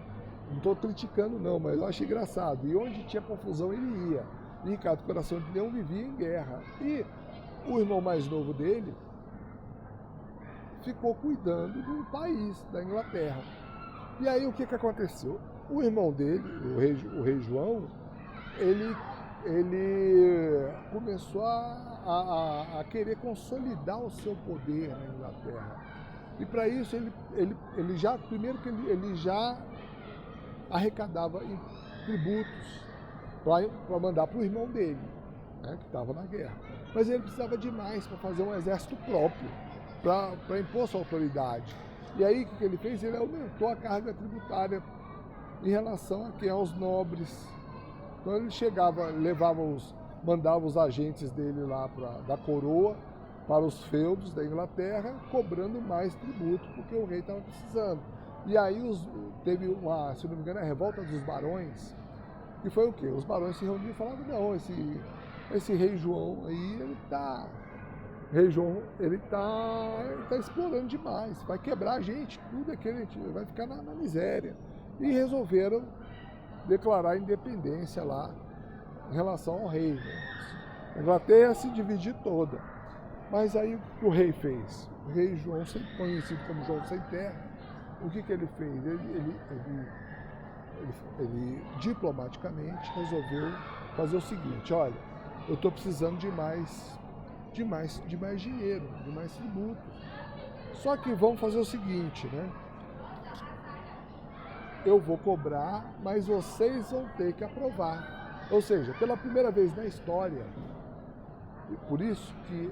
não estou criticando não, mas eu acho engraçado. E onde tinha confusão ele ia. E Ricardo Coração de Leão vivia em guerra. E o irmão mais novo dele ficou cuidando do país, da Inglaterra. E aí o que aconteceu? O irmão dele, o rei João, ele começou a querer consolidar o seu poder na Inglaterra. E para isso ele já arrecadava tributos para mandar para o irmão dele, né, que estava na guerra. Mas ele precisava de mais para fazer um exército próprio, para impor sua autoridade. E aí o que ele fez? Ele aumentou a carga tributária em relação aos nobres. Então ele levava mandava os agentes dele lá da coroa para os feudos da Inglaterra, cobrando mais tributo, porque o rei estava precisando. E aí teve uma, se não me engano, a revolta dos barões, que foi o quê? Os barões se reuniram e falaram, não, esse rei João aí, ele tá explorando demais, vai quebrar a gente, tudo aquilo, a gente vai ficar na miséria. E resolveram declarar a independência lá em relação ao rei, né? A Inglaterra se dividir toda. Mas aí o que o rei fez? O rei João, conhecido como João Sem Terra, o que ele fez? Ele diplomaticamente resolveu fazer o seguinte: olha, eu estou precisando de mais dinheiro, de mais tributo. Só que vamos fazer o seguinte, né? Eu vou cobrar, mas vocês vão ter que aprovar. Ou seja, pela primeira vez na história, e por isso que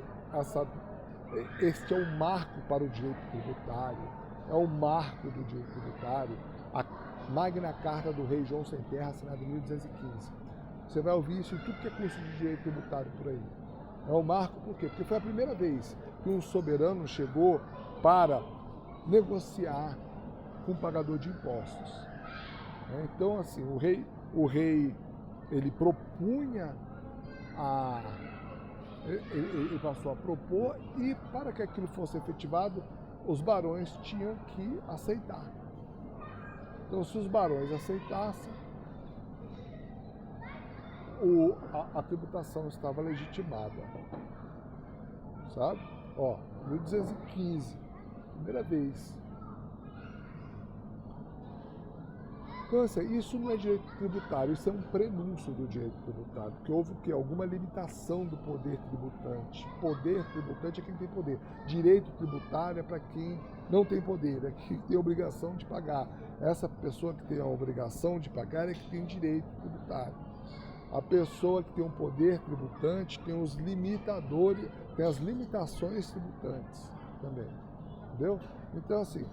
este é um marco para o direito tributário, é um marco do direito tributário, a Magna Carta do rei João Sem Terra, assinada em 1215. Você vai ouvir isso em tudo que é curso de direito tributário por aí. É um marco por quê? Porque foi a primeira vez que um soberano chegou para negociar com o pagador de impostos. Então, assim, o rei ele propunha ele passou a propor, e para que aquilo fosse efetivado, os barões tinham que aceitar. Então, se os barões aceitassem, a tributação estava legitimada. Sabe? 1215, primeira vez. Então, assim, isso não é direito tributário, isso é um prenúncio do direito tributário, porque houve o quê? Alguma limitação do poder tributante. Poder tributante é quem tem poder. Direito tributário é para quem não tem poder, é quem tem obrigação de pagar. Essa pessoa que tem a obrigação de pagar é que tem direito tributário. A pessoa que tem um poder tributante tem os limitadores, tem as limitações tributantes também. Entendeu? Então, assim,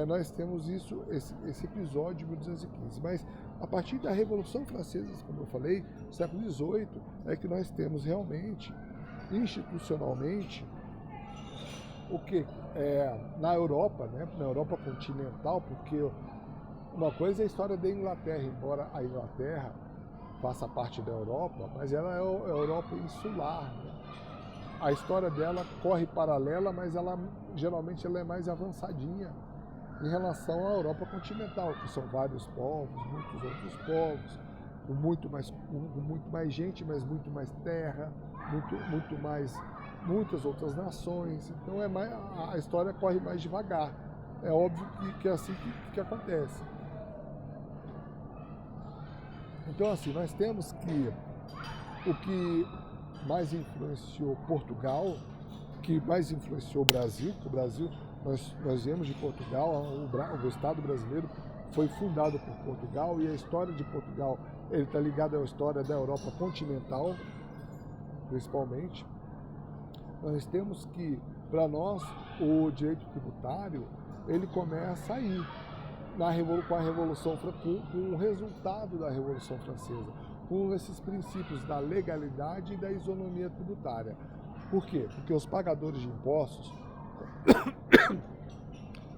nós temos esse episódio de 1215, mas a partir da Revolução Francesa, como eu falei, século XVIII, é que nós temos realmente, institucionalmente, o que? Na Europa, né? Na Europa continental, porque uma coisa é a história da Inglaterra, embora a Inglaterra faça parte da Europa, mas ela é a Europa insular, né? A história dela corre paralela, mas geralmente ela é mais avançadinha em relação à Europa continental, que são vários povos, muitos outros povos, com muito mais gente, mas muito mais terra, muitas outras nações. Então a história corre mais devagar. É óbvio que é assim que acontece. Então, assim, nós temos que o que mais influenciou Portugal, que mais influenciou o Brasil, que o Brasil, nós viemos de Portugal, o Estado brasileiro foi fundado por Portugal, e a história de Portugal está ligada à história da Europa continental, principalmente. Nós temos que, para nós, o direito tributário, ele começa aí, com a Revolução, com o resultado da Revolução Francesa, com esses princípios da legalidade e da isonomia tributária. Por quê? Porque os pagadores de impostos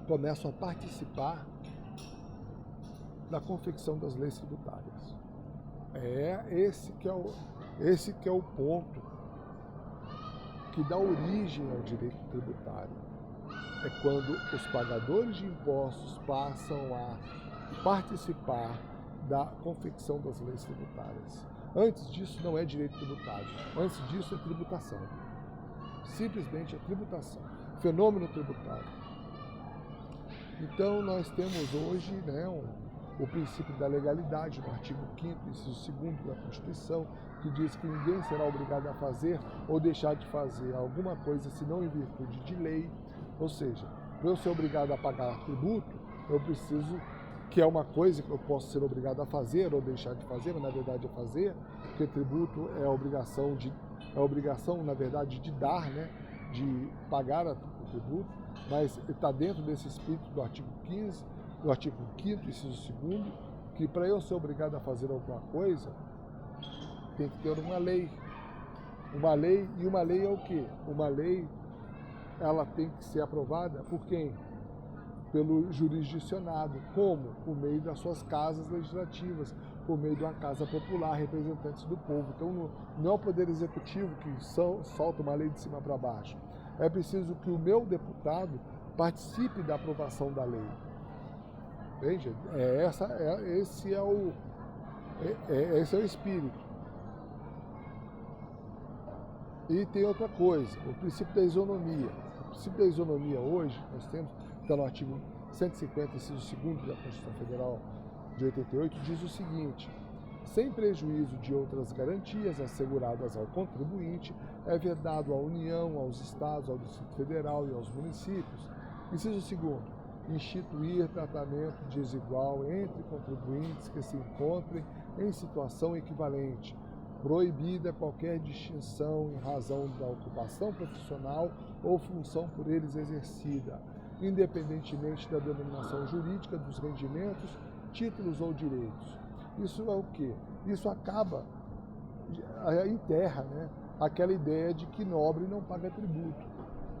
começam a participar da confecção das leis tributárias. Esse que é o ponto que dá origem ao direito tributário. É quando os pagadores de impostos passam a participar da confecção das leis tributárias. Antes disso não é direito tributário, antes disso é tributação. Simplesmente é tributação, fenômeno tributário. Então nós temos hoje, né, o princípio da legalidade, no artigo 5º, inciso 2º da Constituição, que diz que ninguém será obrigado a fazer ou deixar de fazer alguma coisa senão em virtude de lei. Ou seja, para eu ser obrigado a pagar tributo, eu preciso, que é uma coisa que eu posso ser obrigado a fazer ou deixar de fazer, mas na verdade é fazer, porque tributo é a obrigação, na verdade, de dar, né, de pagar o tributo, mas está dentro desse espírito do artigo 15, do artigo 5º, inciso 2º, que para eu ser obrigado a fazer alguma coisa, tem que ter uma lei. Uma lei, e uma lei é o quê? Uma lei, ela tem que ser aprovada por quem? Pelo jurisdicionado. Como? Por meio das suas casas legislativas, por meio de uma casa popular, representantes do povo. Então não é o Poder Executivo que solta uma lei de cima para baixo. É preciso que o meu deputado participe da aprovação da lei. Veja, esse é o espírito. E tem outra coisa, o princípio da isonomia. O princípio da isonomia hoje, nós temos, está no artigo 150, inciso 2º da Constituição Federal de 88, diz o seguinte: sem prejuízo de outras garantias asseguradas ao contribuinte, é vedado à União, aos Estados, ao Distrito Federal e aos municípios. Inciso 2º, instituir tratamento desigual entre contribuintes que se encontrem em situação equivalente, proibida qualquer distinção em razão da ocupação profissional ou função por eles exercida, independentemente da denominação jurídica dos rendimentos, títulos ou direitos. Isso é o quê? Isso acaba, enterra, né, aquela ideia de que nobre não paga tributo.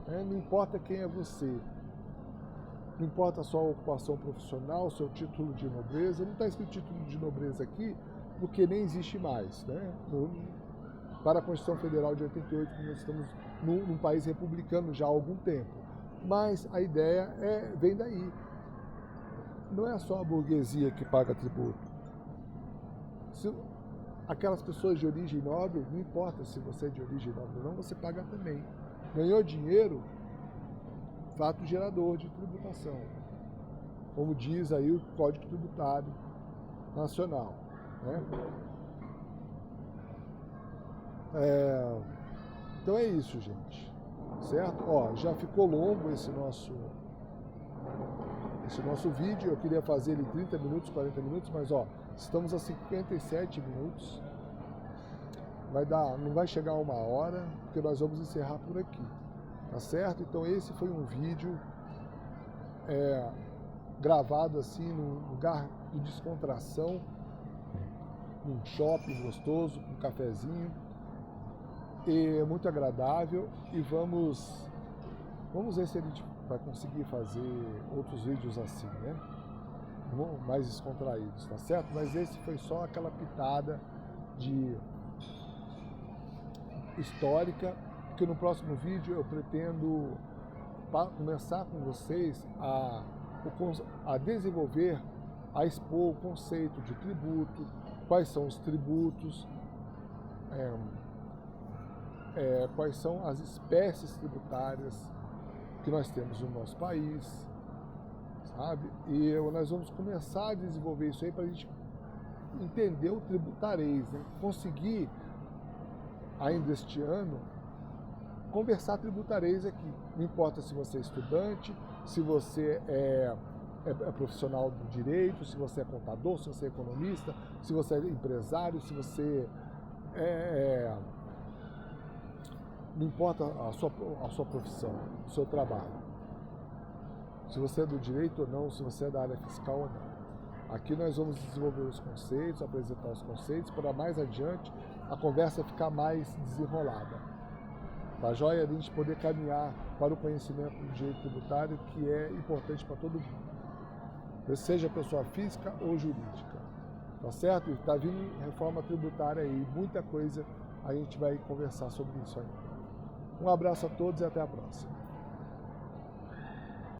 Né? Não importa quem é você, não importa a sua ocupação profissional, seu título de nobreza. Não está escrito título de nobreza aqui, porque nem existe mais. Né? Para a Constituição Federal de 88, nós estamos num país republicano já há algum tempo. Mas a ideia vem daí. Não é só a burguesia que paga tributo. Aquelas pessoas de origem nobre, não importa se você é de origem nobre ou não, você paga também. Ganhou dinheiro, fato gerador de tributação, como diz aí o Código Tributário Nacional. Né? Então é isso, gente. Certo? Ó, já ficou longo esse nosso vídeo. Eu queria fazer ele 30 minutos, 40 minutos, mas ó, estamos a 57 minutos. Não vai chegar a 1 hora, porque nós vamos encerrar por aqui. Tá certo? Então esse foi um vídeo gravado assim num lugar de descontração, num shopping gostoso, com um cafezinho, e muito agradável. E vamos ver se a gente vai conseguir fazer outros vídeos assim, né? Mais descontraídos, tá certo? Mas esse foi só aquela pitada de histórica, que no próximo vídeo eu pretendo começar com vocês a desenvolver, a expor o conceito de tributo, quais são os tributos, quais são as espécies tributárias que nós temos no nosso país, sabe? E nós vamos começar a desenvolver isso aí para a gente entender o tributarês, né? Conseguir, ainda este ano, conversar tributarês aqui. Não importa se você é estudante, se você é profissional do direito, se você é contador, se você é economista, se você é empresário, se você não importa a sua profissão, o seu trabalho. Se você é do direito ou não, se você é da área fiscal ou não. Aqui nós vamos desenvolver os conceitos, apresentar os conceitos, para mais adiante a conversa ficar mais desenrolada. Tá joia? A gente poder caminhar para o conhecimento do direito tributário, que é importante para todo mundo, seja pessoa física ou jurídica. Tá certo? E está vindo reforma tributária aí, muita coisa a gente vai conversar sobre isso aí. Um abraço a todos e até a próxima.